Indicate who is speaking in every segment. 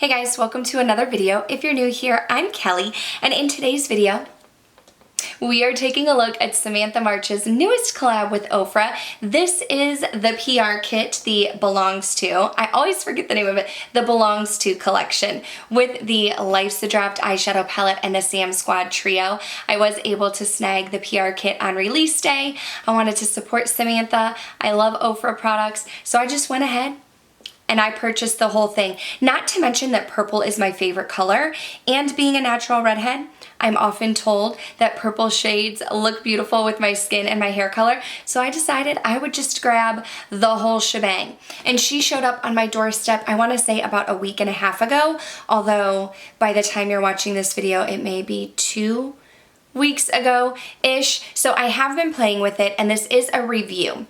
Speaker 1: Hey guys, welcome to another video. If you're new here, I'm Kelly, and in today's video, we are taking a look at Samantha March's newest collab with Ofra. This is the PR kit, the Belongs To. I always forget the name of it, the Belongs To collection with the Life's a Draft eyeshadow palette and the Sam Squad trio. I was able to snag the PR kit on release day. I wanted to support Samantha. I love Ofra products, so I just went ahead and I purchased the whole thing. Not to mention that purple is my favorite color, and being a natural redhead, I'm often told that purple shades look beautiful with my skin and my hair color, so I decided I would just grab the whole shebang. And she showed up on my doorstep, I want to say about a week and a half ago, although by the time you're watching this video, it may be 2 weeks ago-ish. So I have been playing with it, and this is a review.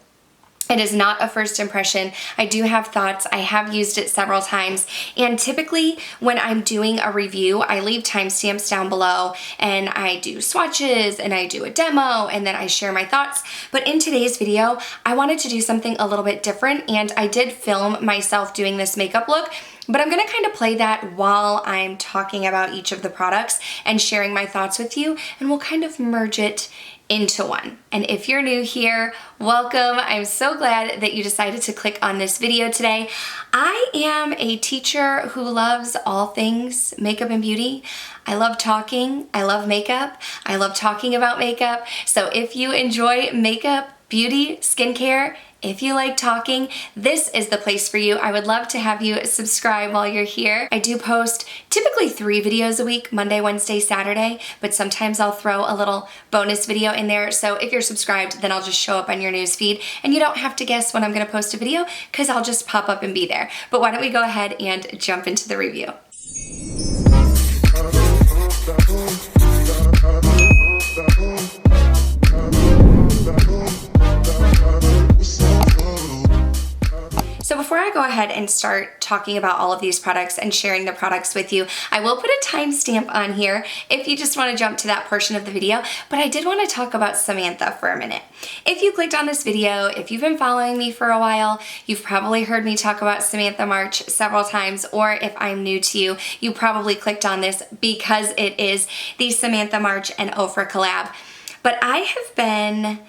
Speaker 1: It is not a first impression. I do have thoughts. I have used it several times, and typically when I'm doing a review, I leave timestamps down below and I do swatches and I do a demo and then I share my thoughts. But in today's video, I wanted to do something a little bit different, and I did film myself doing this makeup look, but I'm gonna kind of play that while I'm talking about each of the products and sharing my thoughts with you, and we'll kind of merge it into one. And if you're new here, welcome. I'm so glad that you decided to click on this video today. I am a teacher who loves all things makeup and beauty. I love talking, I love makeup, I love talking about makeup. So if you enjoy makeup, beauty, skincare, if you like talking, this is the place for you. I would love to have you subscribe while you're here. I do post typically 3 videos a week, Monday, Wednesday, Saturday, but sometimes I'll throw a little bonus video in there. So if you're subscribed, then I'll just show up on your news feed, and you don't have to guess when I'm gonna post a video because I'll just pop up and be there. But why don't we go ahead and jump into the review. So before I go ahead and start talking about all of these products and sharing the products with you, I will put a timestamp on here if you just want to jump to that portion of the video, but I did want to talk about Samantha for a minute. If you clicked on this video, if you've been following me for a while, you've probably heard me talk about Samantha March several times, or if I'm new to you, you probably clicked on this because it is the Samantha March and Ofra collab. But I have been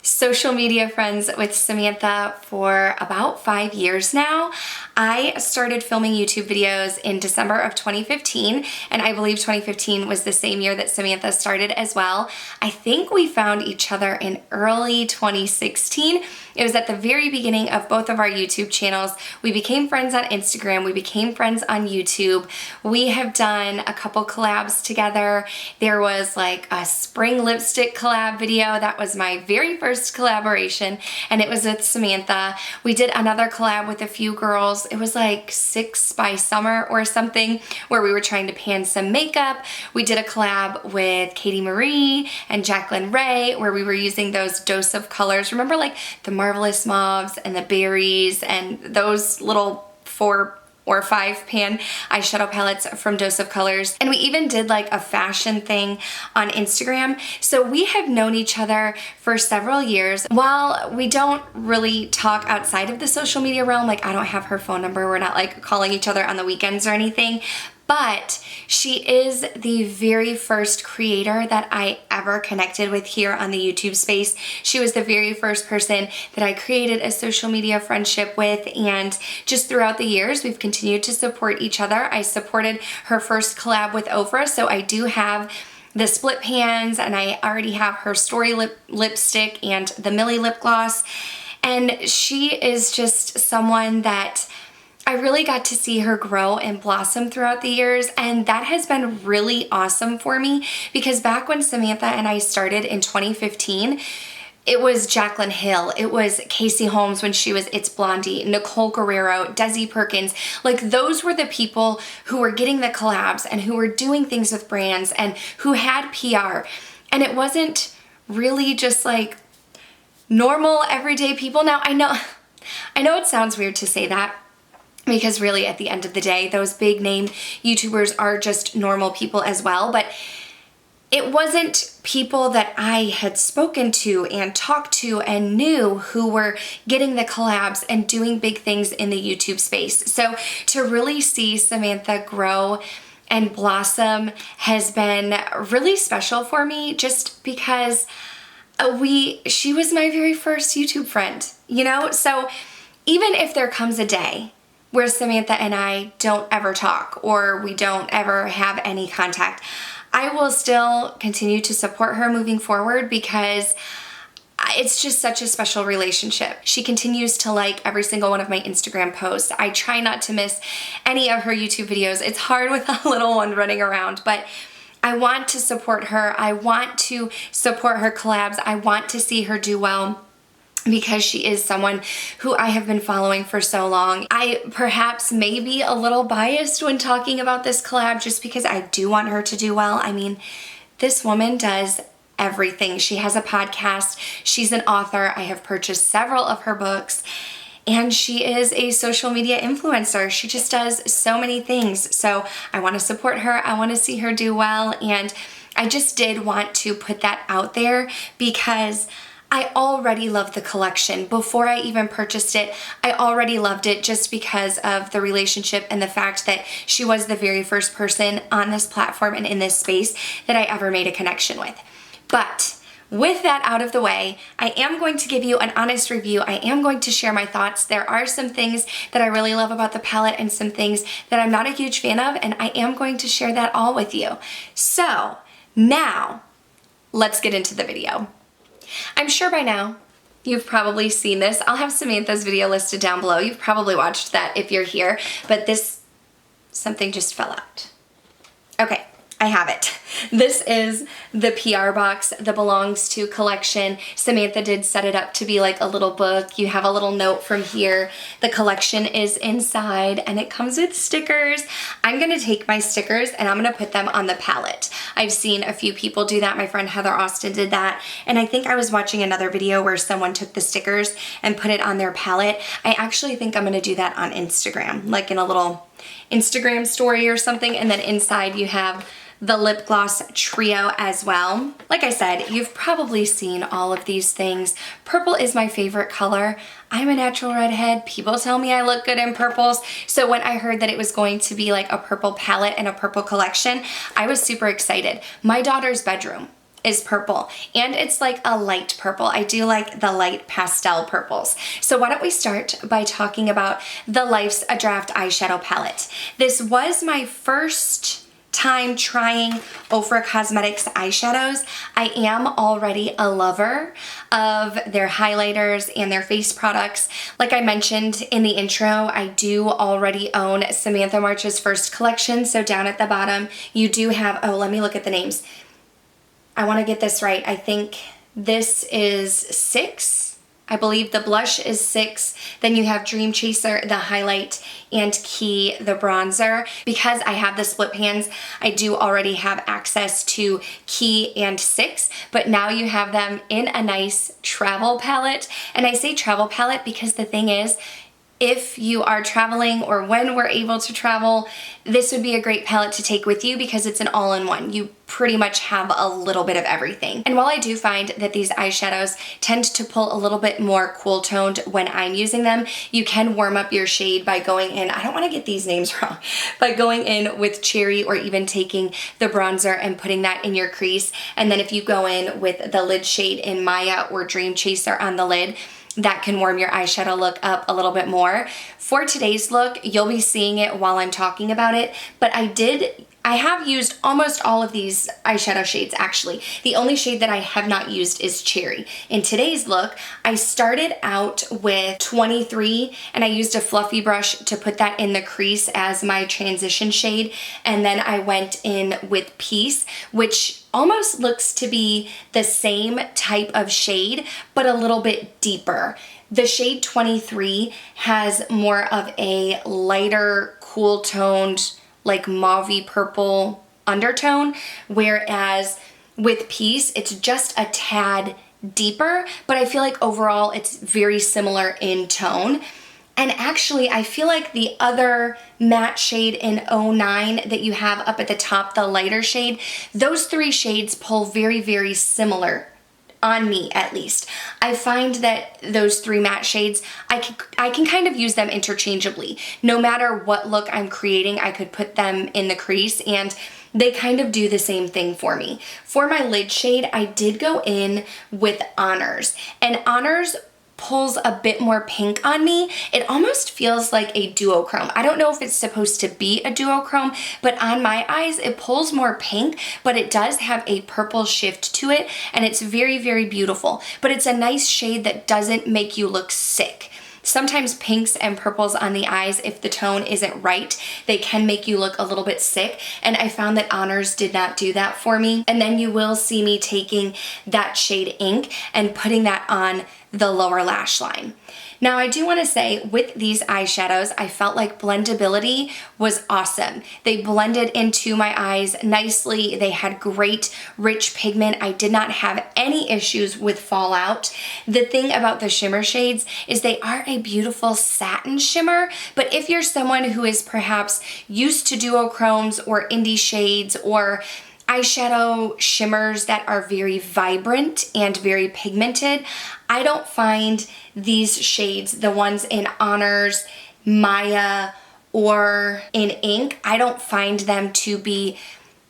Speaker 1: social media friends with Samantha for about 5 years now. I started filming YouTube videos in December of 2015, and I believe 2015 was the same year that Samantha started as well. I think we found each other in early 2016. It was at the very beginning of both of our YouTube channels. We became friends on Instagram, we became friends on YouTube. We have done a couple collabs together. There was like a spring lipstick collab video. That was my very first collaboration, and it was with Samantha. We did another collab with a few girls. It was like 6 by Summer or something, where we were trying to pan some makeup. We did a collab with Katie Marie and Jacqueline Ray, where we were using those Dose of colors. Remember, like the Marvelous Mauves and the Berries and those little 4 or 5 pan eyeshadow palettes from Dose of Colors. And we even did like a fashion thing on Instagram. So we have known each other for several years. While we don't really talk outside of the social media realm, like I don't have her phone number, we're not like calling each other on the weekends or anything, but she is the very first creator that I ever connected with here on the YouTube space. She was the very first person that I created a social media friendship with, and just throughout the years, we've continued to support each other. I supported her first collab with Ofra, so I do have the split pans, and I already have her Story lipstick and the Millie lip gloss, and she is just someone that I really got to see her grow and blossom throughout the years, and that has been really awesome for me, because back when Samantha and I started in 2015, it was Jaclyn Hill, it was Casey Holmes when she was It's Blondie, Nicole Guerrero, Desi Perkins. Like, those were the people who were getting the collabs and who were doing things with brands and who had PR. And it wasn't really just like normal everyday people. Now, I know it sounds weird to say that, because really at the end of the day, those big name YouTubers are just normal people as well. But it wasn't people that I had spoken to and talked to and knew who were getting the collabs and doing big things in the YouTube space. So to really see Samantha grow and blossom has been really special for me, just because she was my very first YouTube friend, you know? So even if there comes a day where Samantha and I don't ever talk or we don't ever have any contact, I will still continue to support her moving forward, because it's just such a special relationship. She continues to like every single one of my Instagram posts. I try not to miss any of her YouTube videos. It's hard with a little one running around, but I want to support her. I want to support her collabs. I want to see her do well, because she is someone who I have been following for so long. I perhaps may be a little biased when talking about this collab, just because I do want her to do well. I mean, this woman does everything. She has a podcast. She's an author. I have purchased several of her books. And she is a social media influencer. She just does so many things. So I want to support her. I want to see her do well. And I just did want to put that out there, because I already love the collection. Before I even purchased it, I already loved it, just because of the relationship and the fact that she was the very first person on this platform and in this space that I ever made a connection with. But with that out of the way, I am going to give you an honest review. I am going to share my thoughts. There are some things that I really love about the palette and some things that I'm not a huge fan of, and I am going to share that all with you. So now let's get into the video. I'm sure by now you've probably seen this. I'll have Samantha's video listed down below. You've probably watched that if you're here, but something just fell out. Okay, I have it. This is the PR box, the Belongs To collection. Samantha did set it up to be like a little book. You have a little note from here. The collection is inside and it comes with stickers. I'm gonna take my stickers and I'm gonna put them on the palette. I've seen a few people do that. My friend Heather Austin did that. And I think I was watching another video where someone took the stickers and put it on their palette. I actually think I'm gonna do that on Instagram, like in a little Instagram story or something. And then inside you have the lip gloss trio as well. Like I said, you've probably seen all of these things. Purple is my favorite color. I'm a natural redhead. People tell me I look good in purples. So when I heard that it was going to be like a purple palette and a purple collection, I was super excited. My daughter's bedroom is purple, and it's like a light purple. I do like the light pastel purples. So why don't we start by talking about the Life's a Draft eyeshadow palette. This was my first time trying Ofra Cosmetics eyeshadows. I am already a lover of their highlighters and their face products. Like I mentioned in the intro, I do already own Samantha March's first collection. So down at the bottom, you do have, oh, let me look at the names. I want to get this right. I think this is 6. I believe the blush is 6. Then you have Dream Chaser, the highlight, and Key, the bronzer. Because I have the split pans, I do already have access to Key and 6, but now you have them in a nice travel palette. And I say travel palette because the thing is, if you are traveling or when we're able to travel, this would be a great palette to take with you because it's an all-in-one. You pretty much have a little bit of everything. And while I do find that these eyeshadows tend to pull a little bit more cool toned when I'm using them, you can warm up your shade by going in, I don't want to get these names wrong, by going in with Cherry or even taking the bronzer and putting that in your crease. And then if you go in with the lid shade in Maya or Dream Chaser on the lid, that can warm your eyeshadow look up a little bit more. For today's look, you'll be seeing it while I'm talking about it, but I have used almost all of these eyeshadow shades actually. The only shade that I have not used is Cherry. In today's look, I started out with 23 and I used a fluffy brush to put that in the crease as my transition shade. And then I went in with Peace, which almost looks to be the same type of shade, but a little bit deeper. The shade 23 has more of a lighter, cool toned, like mauve-y purple undertone, whereas with Peace, it's just a tad deeper, but I feel like overall it's very similar in tone. And actually, I feel like the other matte shade in 09 that you have up at the top, the lighter shade, those three shades pull very, very similar on me, at least. I find that those three matte shades, I can kind of use them interchangeably. No matter what look I'm creating, I could put them in the crease and they kind of do the same thing for me. For my lid shade, I did go in with Honors, and Honors pulls a bit more pink on me. It almost feels like a duochrome. I don't know if it's supposed to be a duochrome, but on my eyes, it pulls more pink, but it does have a purple shift to it, and it's very, very beautiful. But it's a nice shade that doesn't make you look sick. Sometimes pinks and purples on the eyes, if the tone isn't right, they can make you look a little bit sick. And I found that Honors did not do that for me. And then you will see me taking that shade Ink and putting that on the lower lash line. Now, I do want to say with these eyeshadows, I felt like blendability was awesome. They blended into my eyes nicely. They had great, rich pigment. I did not have any issues with fallout. The thing about the shimmer shades is they are a beautiful satin shimmer, but if you're someone who is perhaps used to duochromes or indie shades or eyeshadow shimmers that are very vibrant and very pigmented, I don't find these shades, the ones in Honors, Maya, or in Ink, I don't find them to be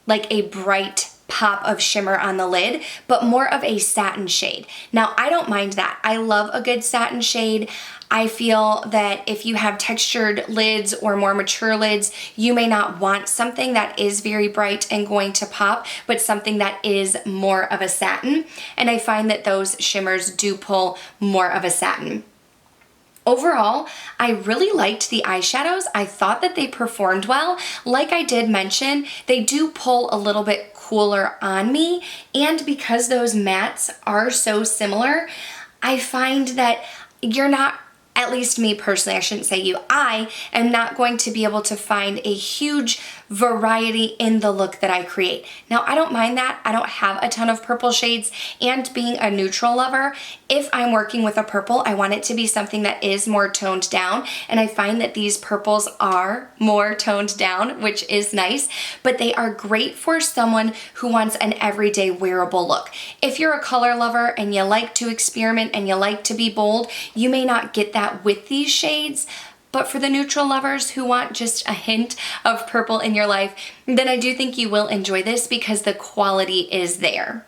Speaker 1: like a bright pop of shimmer on the lid, but more of a satin shade. Now, I don't mind that. I love a good satin shade. I feel that if you have textured lids or more mature lids, you may not want something that is very bright and going to pop, but something that is more of a satin. And I find that those shimmers do pull more of a satin. Overall, I really liked the eyeshadows. I thought that they performed well. Like I did mention, they do pull a little bit cooler on me. And because those mattes are so similar, I find that you're not, at least me personally, I shouldn't say you, I am not going to be able to find a huge variety in the look that I create. Now, I don't mind that. I don't have a ton of purple shades, and being a neutral lover, if I'm working with a purple, I want it to be something that is more toned down, and I find that these purples are more toned down, which is nice, but they are great for someone who wants an everyday wearable look. If you're a color lover and you like to experiment and you like to be bold, you may not get that with these shades. But for the neutral lovers who want just a hint of purple in your life, then I do think you will enjoy this because the quality is there.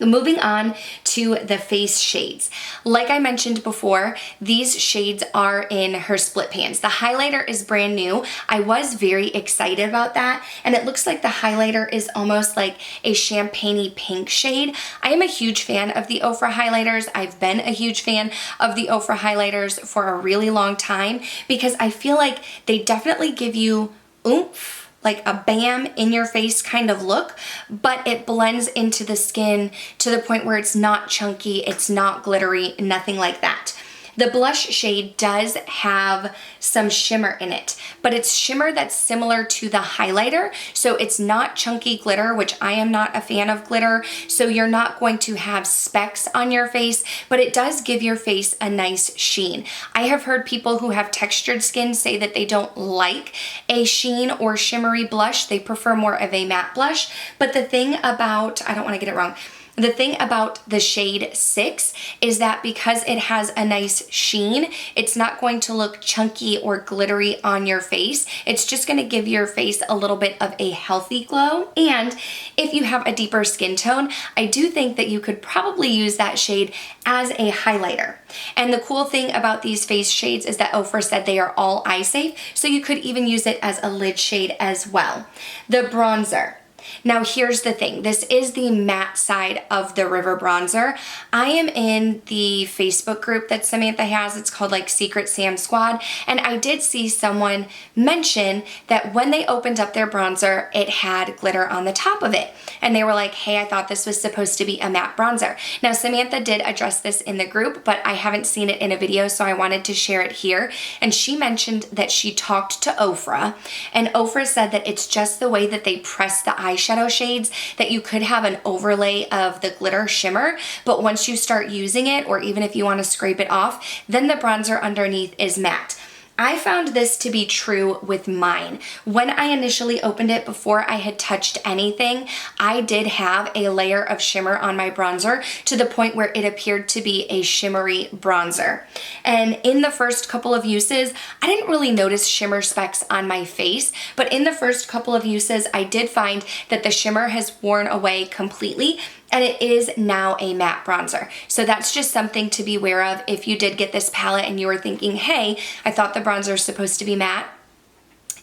Speaker 1: Moving on to the face shades. Like I mentioned before, these shades are in her split pans. The highlighter is brand new. I was very excited about that, and it looks like the highlighter is almost like a champagne-y pink shade. I am a huge fan of the Ofra highlighters. I've been a huge fan of the Ofra highlighters for a really long time because I feel like they definitely give you oomph, like a bam in your face kind of look, but it blends into the skin to the point where it's not chunky, it's not glittery, nothing like that. The blush shade does have some shimmer in it, but it's shimmer that's similar to the highlighter, so it's not chunky glitter, which I am not a fan of glitter, so you're not going to have specks on your face, but it does give your face a nice sheen. I have heard people who have textured skin say that they don't like a sheen or shimmery blush, they prefer more of a matte blush, but the thing about, I don't want to get it wrong, the thing about the shade 6 is that because it has a nice sheen, it's not going to look chunky or glittery on your face. It's just going to give your face a little bit of a healthy glow. And if you have a deeper skin tone, I do think that you could probably use that shade as a highlighter. And the cool thing about these face shades is that Ofra said they are all eye safe, so you could even use it as a lid shade as well. The bronzer. Now here's the thing, this is the matte side of the River Bronzer. I am in the Facebook group that Samantha has, it's called like Secret Sam Squad, and I did see someone mention that when they opened up their bronzer, it had glitter on the top of it. And they were like, hey, I thought this was supposed to be a matte bronzer. Now Samantha did address this in the group, but I haven't seen it in a video, so I wanted to share it here. And she mentioned that she talked to Ofra, and Ofra said that it's just the way that they press the eye eyeshadow shades that you could have an overlay of the glitter shimmer, but once you start using it, or even if you want to scrape it off, then the bronzer underneath is matte. I found this to be true with mine. When I initially opened it, before I had touched anything, I did have a layer of shimmer on my bronzer to the point where it appeared to be a shimmery bronzer. And in the first couple of uses, I didn't really notice shimmer specks on my face, but in the first couple of uses, I did find that the shimmer has worn away completely, and it is now a matte bronzer. So that's just something to be aware of if you did get this palette and you were thinking, hey, I thought the bronzer is supposed to be matte.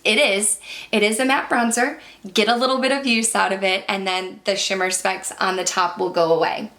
Speaker 1: It is. It is a matte bronzer. Get a little bit of use out of it, and then the shimmer specks on the top will go away.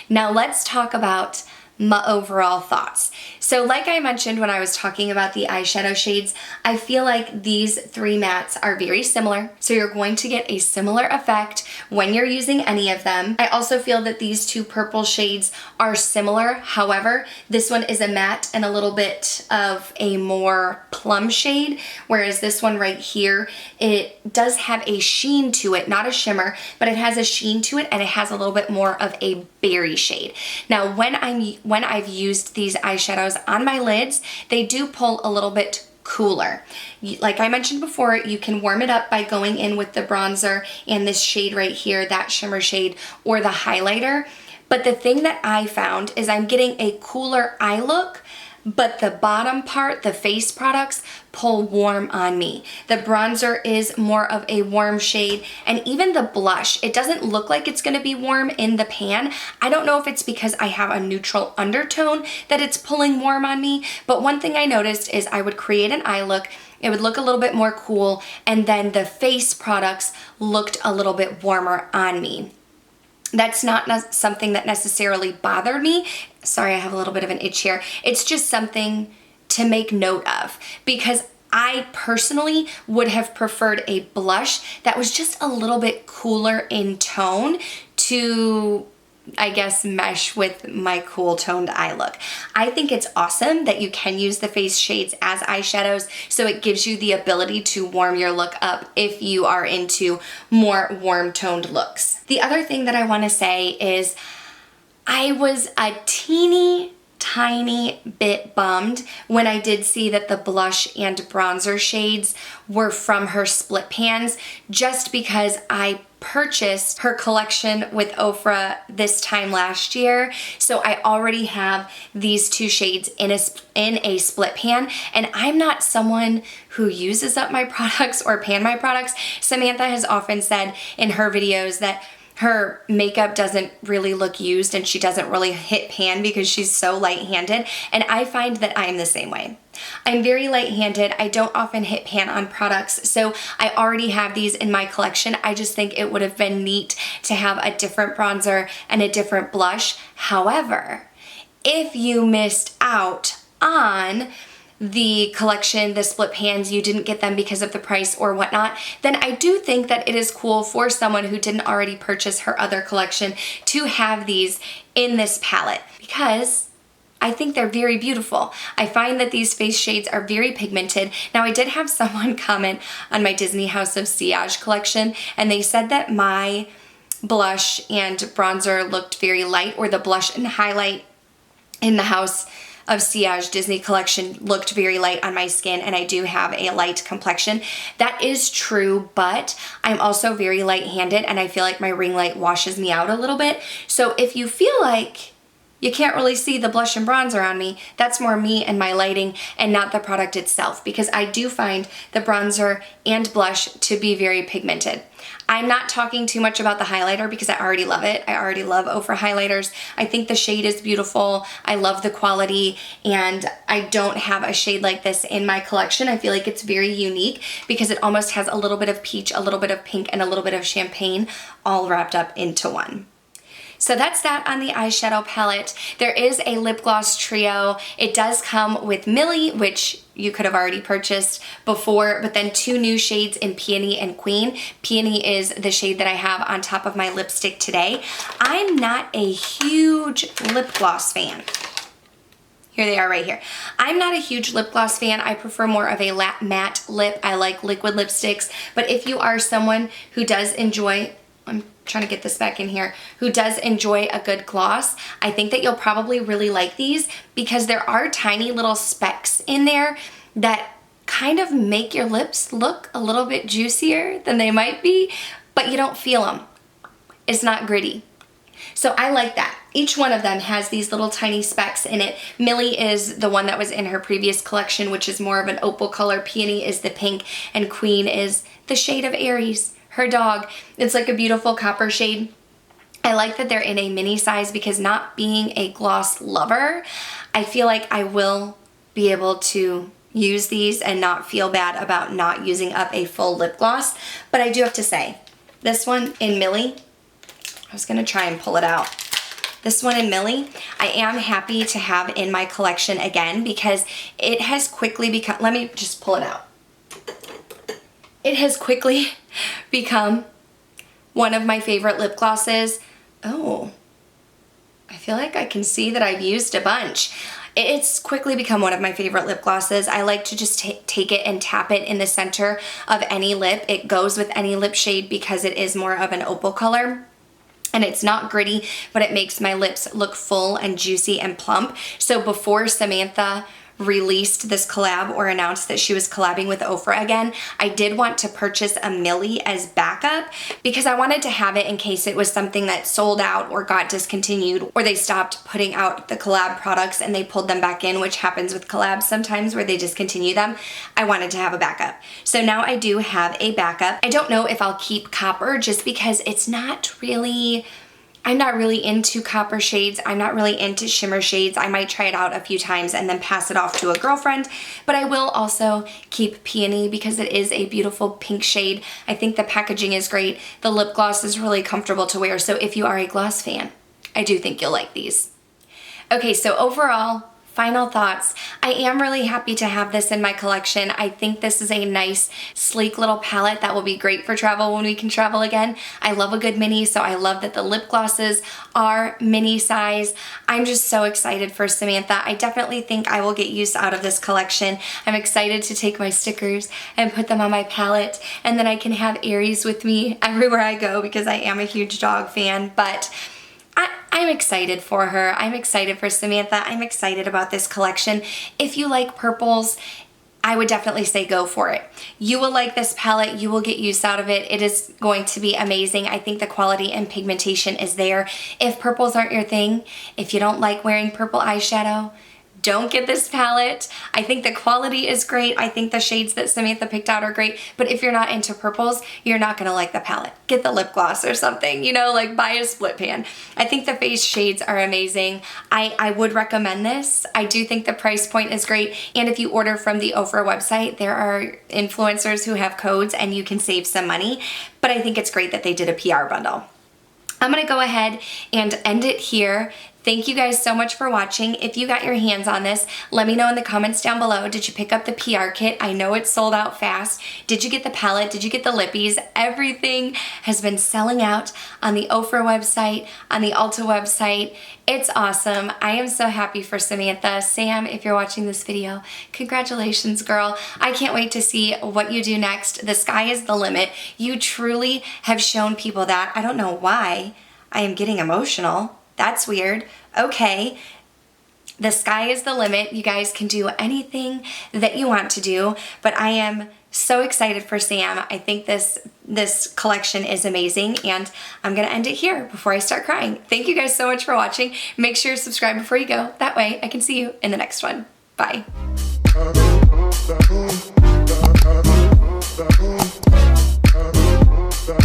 Speaker 1: Now let's talk about my overall thoughts. So like I mentioned when I was talking about the eyeshadow shades, I feel like these three mattes are very similar. So you're going to get a similar effect when you're using any of them. I also feel that these two purple shades are similar. However, this one is a matte and a little bit of a more plum shade, whereas this one right here, it does have a sheen to it, not a shimmer, but it has a sheen to it, and it has a little bit more of a berry shade. Now, when I've used these eyeshadows on my lids, they do pull a little bit cooler. Like I mentioned before, you can warm it up by going in with the bronzer and this shade right here, that shimmer shade, or the highlighter. But the thing that I found is I'm getting a cooler eye look, but the bottom part, the face products, pull warm on me. The bronzer is more of a warm shade, and even the blush, it doesn't look like it's gonna be warm in the pan. I don't know if it's because I have a neutral undertone that it's pulling warm on me, but one thing I noticed is I would create an eye look, it would look a little bit more cool, and then the face products looked a little bit warmer on me. That's not something that necessarily bothered me. Sorry, I have a little bit of an itch here. It's just something to make note of, because I personally would have preferred a blush that was just a little bit cooler in tone to, I guess, mesh with my cool toned eye look. I think it's awesome that you can use the face shades as eyeshadows, so it gives you the ability to warm your look up if you are into more warm toned looks. The other thing that I want to say is I was a teeny tiny bit bummed when I did see that the blush and bronzer shades were from her split pans, just because I purchased her collection with Ofra this time last year. So I already have these two shades in a split pan, and I'm not someone who uses up my products or pan my products. Samantha has often said in her videos that her makeup doesn't really look used and she doesn't really hit pan because she's so light-handed, and I find that I'm the same way. I'm very light-handed. I don't often hit pan on products, so I already have these in my collection. I just think it would have been neat to have a different bronzer and a different blush. However, if you missed out on the collection, the split pans, you didn't get them because of the price or whatnot, then I do think that it is cool for someone who didn't already purchase her other collection to have these in this palette, because I think they're very beautiful. I find that these face shades are very pigmented. Now, I did have someone comment on my Disney House of Sillage collection, and they said that my blush and bronzer looked very light, or the blush and highlight in the House of Sillage Disney collection looked very light on my skin, and I do have a light complexion. That is true, but I'm also very light-handed, and I feel like my ring light washes me out a little bit. So if you feel like you can't really see the blush and bronzer on me, that's more me and my lighting and not the product itself, because I do find the bronzer and blush to be very pigmented. I'm not talking too much about the highlighter because I already love it. I already love Ofra highlighters. I think the shade is beautiful. I love the quality, and I don't have a shade like this in my collection. I feel like it's very unique because it almost has a little bit of peach, a little bit of pink, and a little bit of champagne all wrapped up into one. So that's that on the eyeshadow palette. There is a lip gloss trio. It does come with Millie, which you could have already purchased before, but then two new shades in Peony and Queen. Peony is the shade that I have on top of my lipstick today. I'm not a huge lip gloss fan. Here they are right here. I'm not a huge lip gloss fan. I prefer more of a matte lip. I like liquid lipsticks. But if you are someone who does enjoy, I'm trying to get this back in here, who does enjoy a good gloss, I think that you'll probably really like these because there are tiny little specks in there that kind of make your lips look a little bit juicier than they might be, but you don't feel them. It's not gritty. So I like that. Each one of them has these little tiny specks in it. Millie is the one that was in her previous collection, which is more of an opal color. Peony is the pink, and Queen is the shade of Aries, her dog. It's like a beautiful copper shade. I like that they're in a mini size because not being a gloss lover, I feel like I will be able to use these and not feel bad about not using up a full lip gloss. But I do have to say, this one in Millie, I was gonna try and pull it out. This one in Millie, I am happy to have in my collection again because it has quickly become, let me just pull it out. It has quickly become one of my favorite lip glosses. Oh, I feel like I can see that I've used a bunch. It's quickly become one of my favorite lip glosses. I like to just take it and tap it in the center of any lip. It goes with any lip shade because it is more of an opal color. And it's not gritty, but it makes my lips look full and juicy and plump. So before Samantha released this collab or announced that she was collabing with Ofra again, I did want to purchase a Millie as backup because I wanted to have it in case it was something that sold out or got discontinued or they stopped putting out the collab products and they pulled them back in, which happens with collabs sometimes where they discontinue them. I wanted to have a backup. So now I do have a backup. I don't know if I'll keep copper just because it's not really, I'm not really into copper shades. I'm not really into shimmer shades. I might try it out a few times and then pass it off to a girlfriend, but I will also keep Peony because it is a beautiful pink shade. I think the packaging is great. The lip gloss is really comfortable to wear, so if you are a gloss fan, I do think you'll like these. Okay, so overall, final thoughts. I am really happy to have this in my collection. I think this is a nice, sleek little palette that will be great for travel when we can travel again. I love a good mini, so I love that the lip glosses are mini size. I'm just so excited for Samantha. I definitely think I will get use out of this collection. I'm excited to take my stickers and put them on my palette, and then I can have Aries with me everywhere I go because I am a huge dog fan, but I'm excited for her. I'm excited for Samantha. I'm excited about this collection. If you like purples, I would definitely say go for it. You will like this palette. You will get use out of it. It is going to be amazing. I think the quality and pigmentation is there. If purples aren't your thing, if you don't like wearing purple eyeshadow, don't get this palette. I think the quality is great. I think the shades that Samantha picked out are great, but if you're not into purples, you're not gonna like the palette. Get the lip gloss or something, you know, like buy a split pan. I think the face shades are amazing. I would recommend this. I do think the price point is great, and if you order from the Ofra website, there are influencers who have codes and you can save some money, but I think it's great that they did a PR bundle. I'm gonna go ahead and end it here. Thank you guys so much for watching. If you got your hands on this, let me know in the comments down below. Did you pick up the PR kit? I know it's sold out fast. Did you get the palette? Did you get the lippies? Everything has been selling out on the Ofra website, on the Ulta website. It's awesome. I am so happy for Samantha. Sam, if you're watching this video, congratulations, girl. I can't wait to see what you do next. The sky is the limit. You truly have shown people that. I don't know why I am getting emotional. That's weird. Okay. The sky is the limit. You guys can do anything that you want to do, but I am so excited for Sam. I think this collection is amazing, and I'm gonna end it here before I start crying. Thank you guys so much for watching. Make sure to subscribe before you go. That way I can see you in the next one. Bye.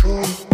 Speaker 1: Boom.